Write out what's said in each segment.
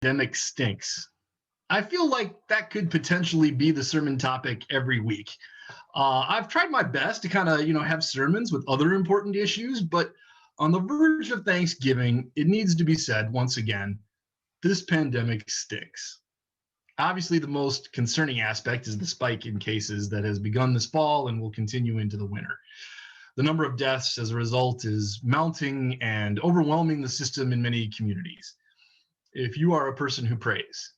Pandemic stinks. I feel like that could potentially be the sermon topic every week. I've tried my best to kind of, have sermons with other important issues, but on the verge of Thanksgiving, it needs to be said once again, this pandemic stinks. Obviously, the most concerning aspect is the spike in cases that has begun this fall and will continue into the winter. The number of deaths as a result is mounting and overwhelming the system in many communities. If you are a person who prays,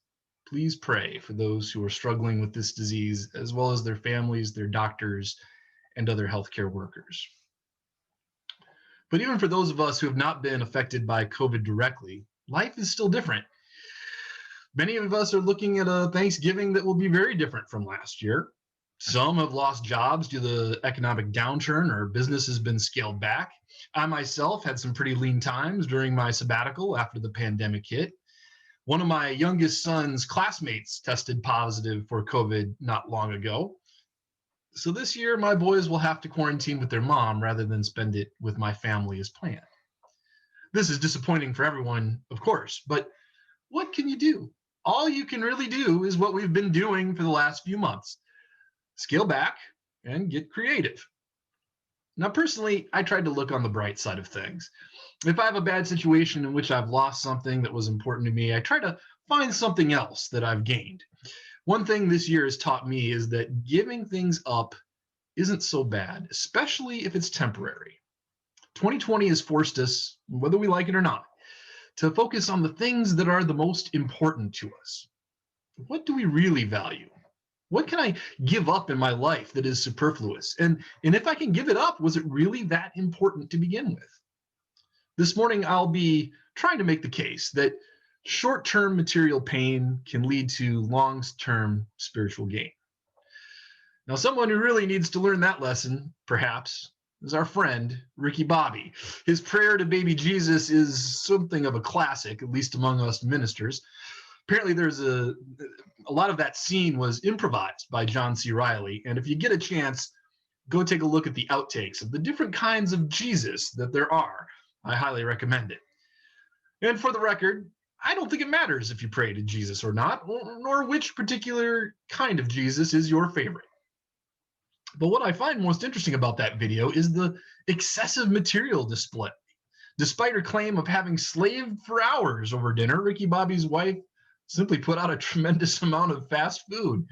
please pray for those who are struggling with this disease, as well as their families, their doctors, and other healthcare workers. But even for those of us who have not been affected by COVID directly, life is still different. Many of us are looking at a Thanksgiving that will be very different from last year. Some have lost jobs due to the economic downturn or business has been scaled back. I myself had some pretty lean times during my sabbatical after the pandemic hit. One of my youngest son's classmates tested positive for COVID not long ago. So this year, my boys will have to quarantine with their mom rather than spend it with my family as planned. This is disappointing for everyone, of course, but what can you do? All you can really do is what we've been doing for the last few months. Scale back and get creative. Now, personally, I tried to look on the bright side of things. If I have a bad situation in which I've lost something that was important to me, I try to find something else that I've gained. One thing this year has taught me is that giving things up isn't so bad, especially if it's temporary. 2020 has forced us, whether we like it or not, to focus on the things that are the most important to us. What do we really value? What can I give up in my life that is superfluous? And if I can give it up, was it really that important to begin with? This morning, I'll be trying to make the case that short-term material pain can lead to long-term spiritual gain. Now, someone who really needs to learn that lesson, perhaps, is our friend, Ricky Bobby. His prayer to baby Jesus is something of a classic, at least among us ministers. Apparently, there's a lot of that scene was improvised by John C. Reilly. And if you get a chance, go take a look at the outtakes of the different kinds of Jesus that there are. I highly recommend it. And for the record, I don't think it matters if you pray to Jesus or not, nor which particular kind of Jesus is your favorite. But what I find most interesting about that video is the excessive material display. Despite her claim of having slaved for hours over dinner, Ricky Bobby's wife simply put out a tremendous amount of fast food.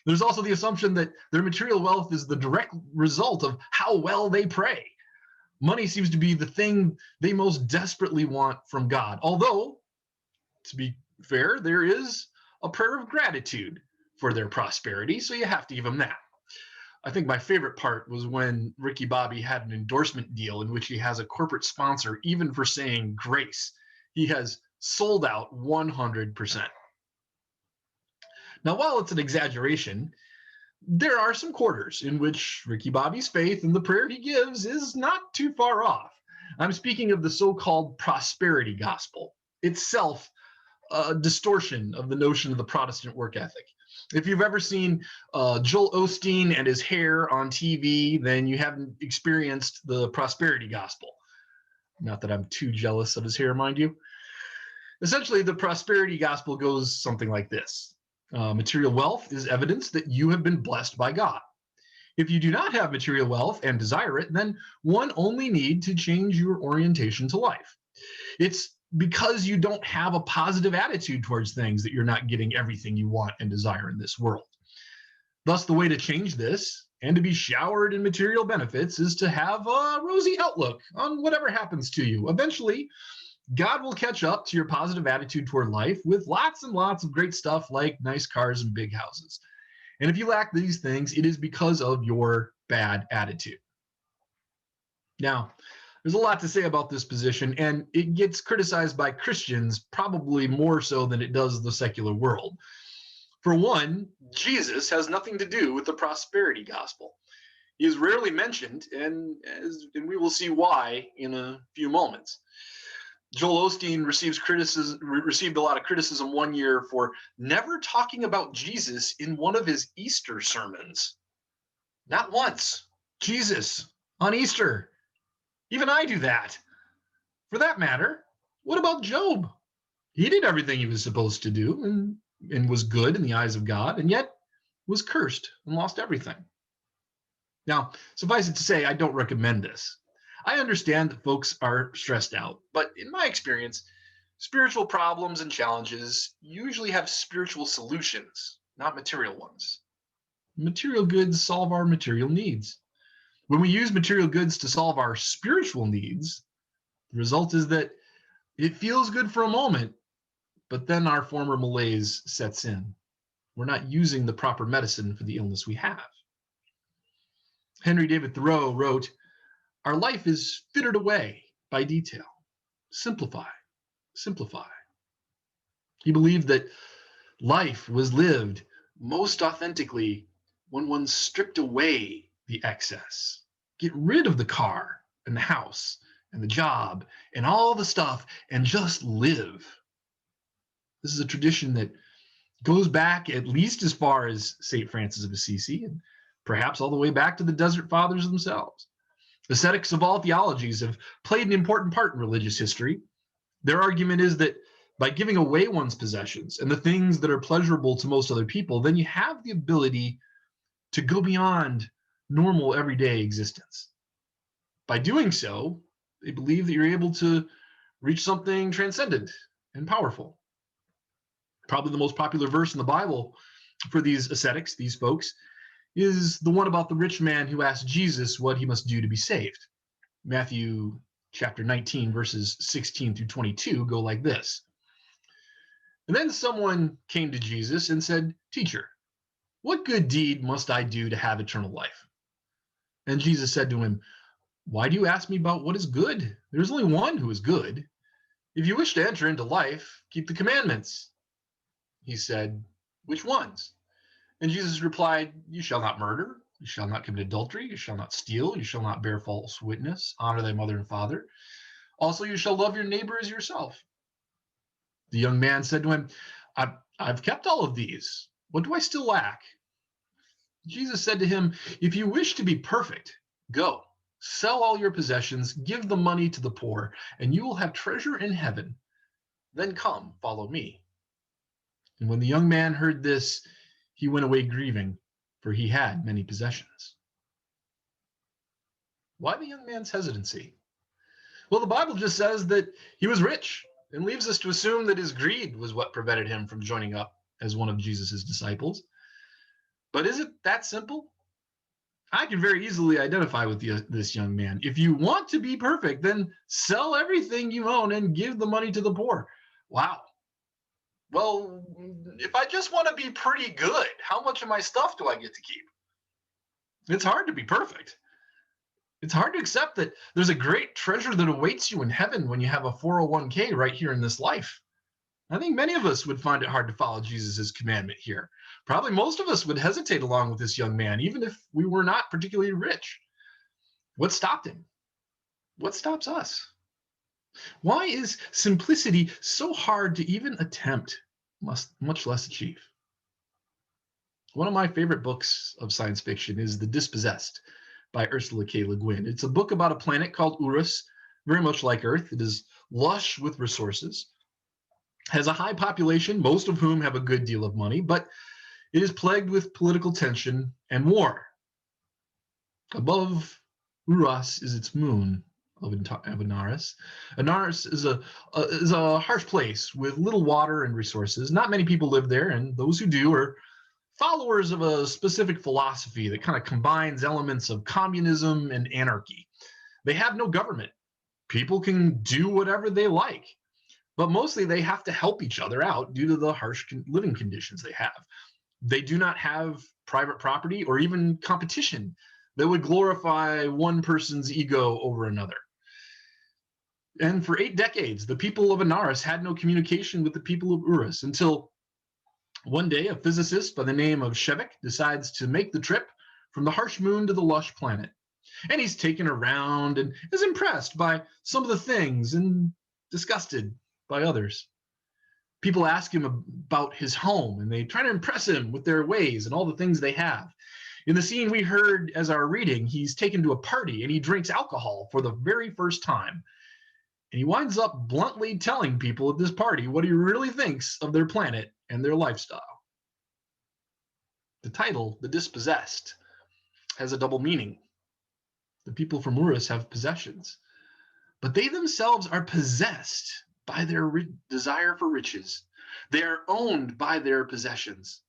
There's also the assumption that their material wealth is the direct result of how well they pray. Money seems to be the thing they most desperately want from God. Although, to be fair, there is a prayer of gratitude for their prosperity, so you have to give them that. I think my favorite part was when Ricky Bobby had an endorsement deal in which he has a corporate sponsor even for saying grace. He has sold out 100%. Now, while it's an exaggeration, there are some quarters in which Ricky Bobby's faith and the prayer he gives is not too far off. I'm speaking of the so-called prosperity gospel, itself a distortion of the notion of the Protestant work ethic. If you've ever seen Joel Osteen and his hair on TV, then you haven't experienced the prosperity gospel. Not that I'm too jealous of his hair, mind you. Essentially, the prosperity gospel goes something like this. Material wealth is evidence that you have been blessed by God. If you do not have material wealth and desire it, then one only need to change your orientation to life. It's because you don't have a positive attitude towards things that you're not getting everything you want and desire in this world. Thus, the way to change this and to be showered in material benefits is to have a rosy outlook on whatever happens to you. Eventually, God will catch up to your positive attitude toward life with lots and lots of great stuff like nice cars and big houses. And if you lack these things, it is because of your bad attitude. Now, there's a lot to say about this position, and it gets criticized by Christians probably more so than it does the secular world. For one, Jesus has nothing to do with the prosperity gospel. He is rarely mentioned, and we will see why in a few moments. Joel Osteen received a lot of criticism one year for never talking about Jesus in one of his Easter sermons. Not once. Jesus on Easter. Even I do that. For that matter, what about Job? He did everything he was supposed to do and was good in the eyes of God, and yet was cursed and lost everything. Now, suffice it to say, I don't recommend this. I understand that folks are stressed out, but in my experience, spiritual problems and challenges usually have spiritual solutions, not material ones. Material goods solve our material needs. When we use material goods to solve our spiritual needs, the result is that it feels good for a moment, but then our former malaise sets in. We're not using the proper medicine for the illness we have. Henry David Thoreau wrote, "Our life is fittered away by detail. Simplify, simplify." He believed that life was lived most authentically when one stripped away the excess. Get rid of the car and the house and the job and all the stuff and just live. This is a tradition that goes back at least as far as St. Francis of Assisi and perhaps all the way back to the Desert Fathers themselves. Ascetics of all theologies have played an important part in religious history. Their argument is that by giving away one's possessions and the things that are pleasurable to most other people, then you have the ability to go beyond normal everyday existence. By doing so, they believe that you're able to reach something transcendent and powerful. Probably the most popular verse in the Bible for these ascetics, these folks, is the one about the rich man who asked Jesus what he must do to be saved. Matthew chapter 19, verses 16 through 22 go like this. And then someone came to Jesus and said, "Teacher, what good deed must I do to have eternal life?" And Jesus said to him, "Why do you ask me about what is good? There's only one who is good. If you wish to enter into life, keep the commandments." He said, "Which ones?" And Jesus replied, "You shall not murder. You shall not commit adultery. You shall not steal. You shall not bear false witness. Honor thy mother and father. Also, you shall love your neighbor as yourself." The young man said to him, I've kept all of these. What do I still lack?" Jesus said to him, "If you wish to be perfect, go, sell all your possessions, give the money to the poor, and you will have treasure in heaven. Then come, follow me." And when the young man heard this, he went away grieving, for he had many possessions. Why the young man's hesitancy? Well, the Bible just says that he was rich and leaves us to assume that his greed was what prevented him from joining up as one of Jesus's disciples. But is it that simple? I can very easily identify with this young man. If you want to be perfect, then sell everything you own and give the money to the poor. Wow. Well, if I just want to be pretty good, how much of my stuff do I get to keep? It's hard to be perfect. It's hard to accept that there's a great treasure that awaits you in heaven when you have a 401k right here in this life. I think many of us would find it hard to follow Jesus's commandment here. Probably most of us would hesitate along with this young man, even if we were not particularly rich. What stopped him? What stops us? Why is simplicity so hard to even attempt, much less achieve? One of my favorite books of science fiction is The Dispossessed by Ursula K. Le Guin. It's a book about a planet called Urus, very much like Earth. It is lush with resources, has a high population, most of whom have a good deal of money, but it is plagued with political tension and war. Above Urus is its moon of Anaris. Anaris is a harsh place with little water and resources. Not many people live there, and those who do are followers of a specific philosophy that kind of combines elements of communism and anarchy. They have no government. People can do whatever they like, but mostly they have to help each other out due to the harsh living conditions they have. They do not have private property or even competition that would glorify one person's ego over another. And for 8 decades, the people of Anaris had no communication with the people of Urus until one day a physicist by the name of Shevik decides to make the trip from the harsh moon to the lush planet. And he's taken around and is impressed by some of the things and disgusted by others. People ask him about his home and they try to impress him with their ways and all the things they have. In the scene we heard as our reading, he's taken to a party and he drinks alcohol for the very first time. And he winds up bluntly telling people at this party what he really thinks of their planet and their lifestyle. The title, The Dispossessed, has a double meaning. The people from Urus have possessions, but they themselves are possessed by their desire for riches. They are owned by their possessions.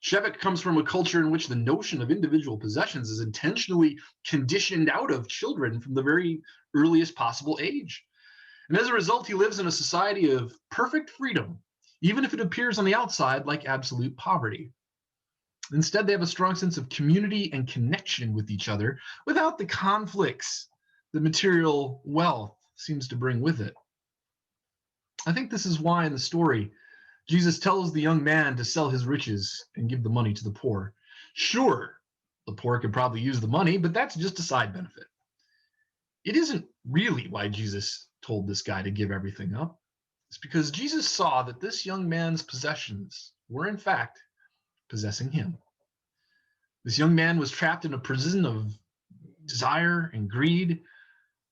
Shevek comes from a culture in which the notion of individual possessions is intentionally conditioned out of children from the very earliest possible age. And as a result, he lives in a society of perfect freedom, even if it appears on the outside like absolute poverty. Instead, they have a strong sense of community and connection with each other without the conflicts that material wealth seems to bring with it. I think this is why in the story, Jesus tells the young man to sell his riches and give the money to the poor. Sure, the poor could probably use the money, but that's just a side benefit. It isn't really why Jesus told this guy to give everything up. It's because Jesus saw that this young man's possessions were, in fact, possessing him. This young man was trapped in a prison of desire and greed,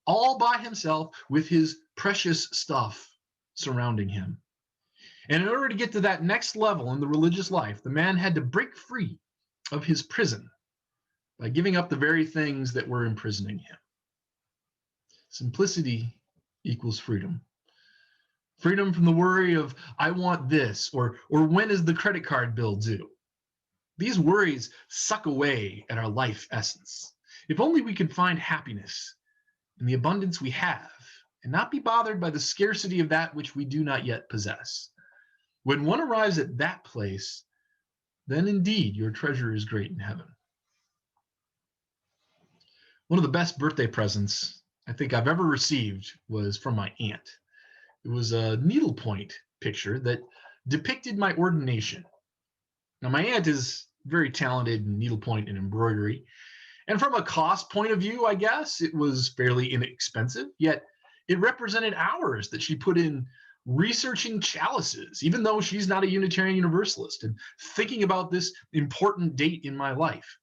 all by himself with his precious stuff surrounding him. And in order to get to that next level in the religious life, the man had to break free of his prison by giving up the very things that were imprisoning him. Simplicity equals freedom. Freedom from the worry of, I want this, or when is the credit card bill due? These worries suck away at our life essence. If only we could find happiness in the abundance we have and not be bothered by the scarcity of that which we do not yet possess. When one arrives at that place, then indeed your treasure is great in heaven. One of the best birthday presents I think I've ever received was from my aunt. It was a needlepoint picture that depicted my ordination. Now, my aunt is very talented in needlepoint and embroidery. And from a cost point of view, I guess, it was fairly inexpensive, yet it represented hours that she put in researching chalices, even though she's not a Unitarian Universalist, and thinking about this important date in my life.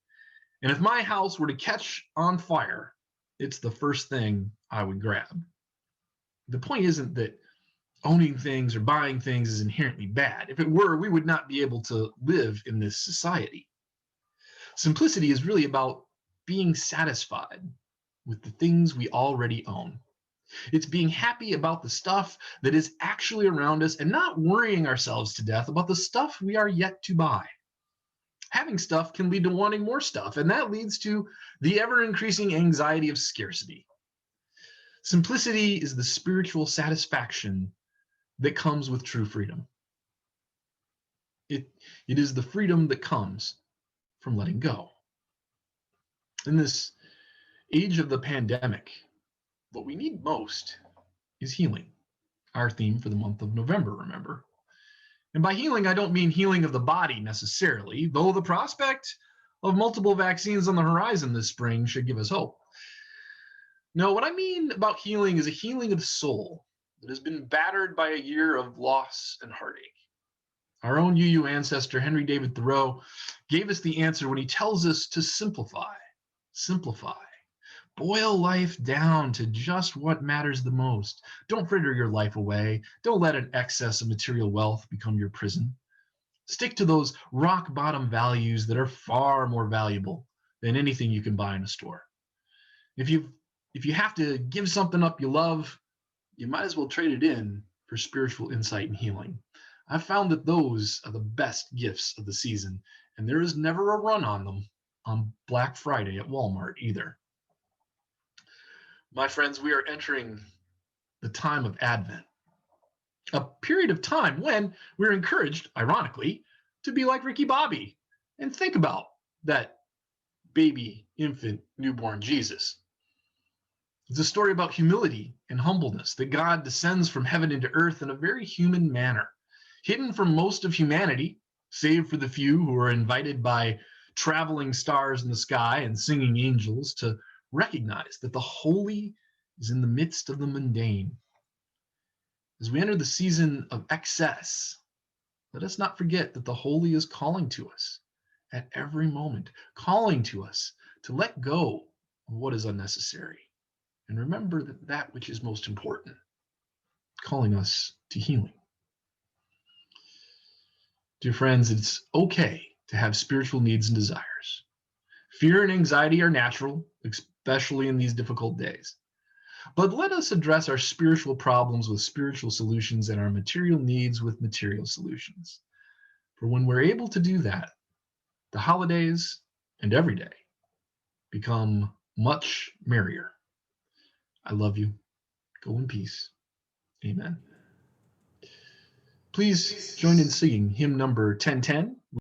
And if my house were to catch on fire, it's the first thing I would grab. The point isn't that owning things or buying things is inherently bad. If it were, we would not be able to live in this society. Simplicity is really about being satisfied with the things we already own. It's being happy about the stuff that is actually around us and not worrying ourselves to death about the stuff we are yet to buy. Having stuff can lead to wanting more stuff, and that leads to the ever-increasing anxiety of scarcity. Simplicity is the spiritual satisfaction that comes with true freedom. It is the freedom that comes from letting go. In this age of the pandemic, what we need most is healing. Our theme for the month of November, remember. And by healing, I don't mean healing of the body necessarily, though the prospect of multiple vaccines on the horizon this spring should give us hope. No, what I mean about healing is a healing of the soul that has been battered by a year of loss and heartache. Our own UU ancestor, Henry David Thoreau, gave us the answer when he tells us to simplify. Simplify. Boil life down to just what matters the most. Don't fritter your life away. Don't let an excess of material wealth become your prison. Stick to those rock bottom values that are far more valuable than anything you can buy in a store. If you have to give something up you love, you might as well trade it in for spiritual insight and healing. I've found that those are the best gifts of the season, and there is never a run on them on Black Friday at Walmart either. My friends, we are entering the time of Advent, a period of time when we're encouraged, ironically, to be like Ricky Bobby and think about that baby, infant, newborn Jesus. It's a story about humility and humbleness, that God descends from heaven into earth in a very human manner, hidden from most of humanity, save for the few who are invited by traveling stars in the sky and singing angels to recognize that the holy is in the midst of the mundane. As we enter the season of excess, let us not forget that the holy is calling to us at every moment, calling to us to let go of what is unnecessary and remember that which is most important calling us to healing. Dear friends, it's okay to have spiritual needs and desires. Fear and anxiety are natural, especially in these difficult days. But let us address our spiritual problems with spiritual solutions and our material needs with material solutions. For when we're able to do that, the holidays and every day become much merrier. I love you. Go in peace. Amen. Please join in singing hymn number 1010.